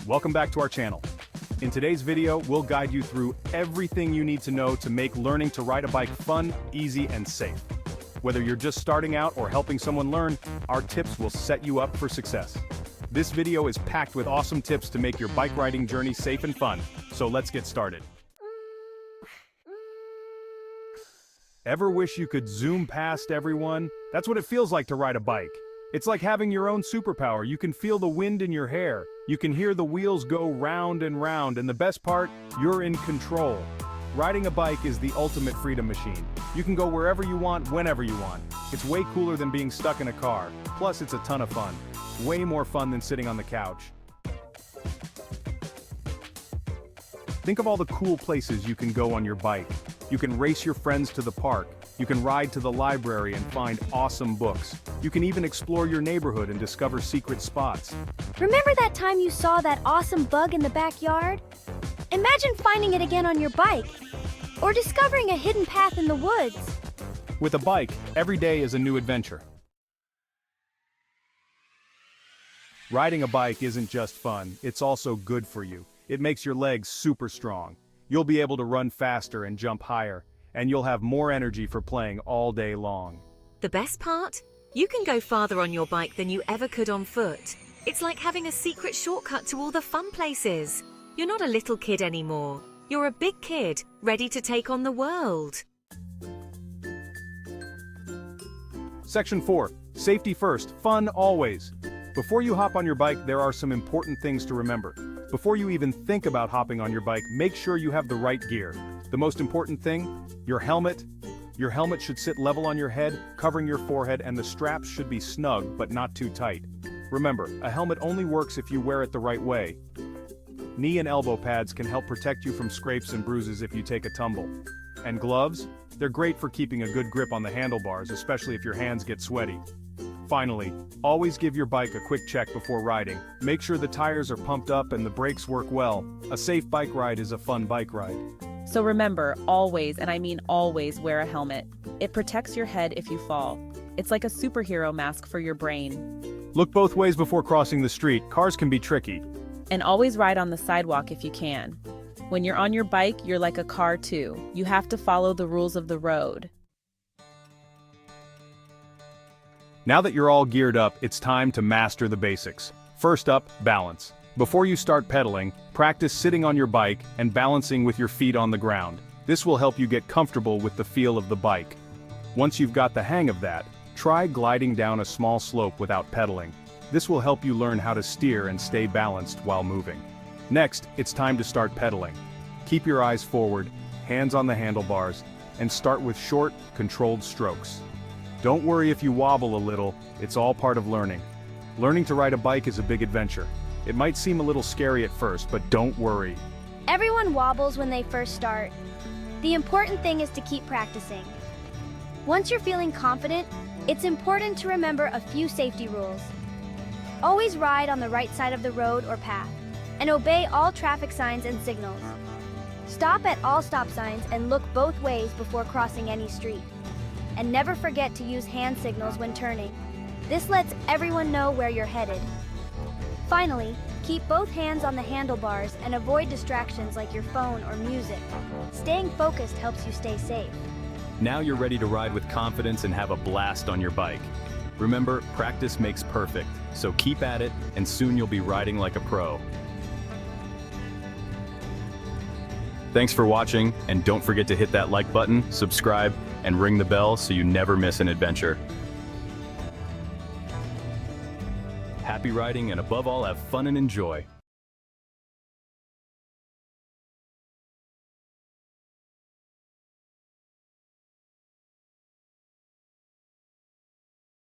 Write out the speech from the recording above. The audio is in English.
welcome back to our channel. In today's video, we'll guide you through everything you need to know to make learning to ride a bike fun, easy, and safe. Whether you're just starting out or helping someone learn, our tips will set you up for success. This video is packed with awesome tips to make your bike riding journey safe and fun, so let's get started. Ever wish you could zoom past everyone? That's what it feels like to ride a bike. It's like having your own superpower. You can feel the wind in your hair. You can hear the wheels go round and round, and the best part, you're in control. Riding a bike is the ultimate freedom machine. You can go wherever you want, whenever you want. It's way cooler than being stuck in a car. Plus, it's a ton of fun. Way more fun than sitting on the couch. Think of all the cool places you can go on your bike. You can race your friends to the park. You can ride to the library and find awesome books. You can even explore your neighborhood and discover secret spots. Remember that time you saw that awesome bug in the backyard? Imagine finding it again on your bike, or discovering a hidden path in the woods. With a bike, every day is a new adventure. Riding a bike isn't just fun, it's also good for you. It makes your legs super strong. You'll be able to run faster and jump higher, and you'll have more energy for playing all day long. The best part? You can go farther on your bike than you ever could on foot. It's like having a secret shortcut to all the fun places. You're not a little kid anymore. You're a big kid, ready to take on the world. Section 4. Safety first, fun always. Before you hop on your bike, there are some important things to remember. Before you even think about hopping on your bike, make sure you have the right gear. The most important thing, your helmet. Your helmet should sit level on your head, covering your forehead, and the straps should be snug but not too tight. Remember, a helmet only works if you wear it the right way. Knee and elbow pads can help protect you from scrapes and bruises if you take a tumble. And gloves? They're great for keeping a good grip on the handlebars, especially if your hands get sweaty. Finally, always give your bike a quick check before riding. Make sure the tires are pumped up and the brakes work well. A safe bike ride is a fun bike ride. So remember, always, and I mean always, wear a helmet. It protects your head if you fall. It's like a superhero mask for your brain. Look both ways before crossing the street. Cars can be tricky. And always ride on the sidewalk if you can. When you're on your bike, you're like a car too. You have to follow the rules of the road. Now that you're all geared up, it's time to master the basics. First up, balance. Before you start pedaling, practice sitting on your bike and balancing with your feet on the ground. This will help you get comfortable with the feel of the bike. Once you've got the hang of that, try gliding down a small slope without pedaling. This will help you learn how to steer and stay balanced while moving. Next, it's time to start pedaling. Keep your eyes forward, hands on the handlebars, and start with short, controlled strokes. Don't worry if you wobble a little, it's all part of learning. Learning to ride a bike is a big adventure. It might seem a little scary at first, but don't worry. Everyone wobbles when they first start. The important thing is to keep practicing. Once you're feeling confident, it's important to remember a few safety rules. Always ride on the right side of the road or path, and obey all traffic signs and signals. Stop at all stop signs and look both ways before crossing any street. And never forget to use hand signals when turning. This lets everyone know where you're headed. Finally, keep both hands on the handlebars and avoid distractions like your phone or music. Staying focused helps you stay safe. Now you're ready to ride with confidence and have a blast on your bike. Remember, practice makes perfect, so keep at it, and soon you'll be riding like a pro. Thanks for watching, and don't forget to hit that like button, subscribe, and ring the bell so you never miss an adventure. Happy riding, and above all, have fun and enjoy.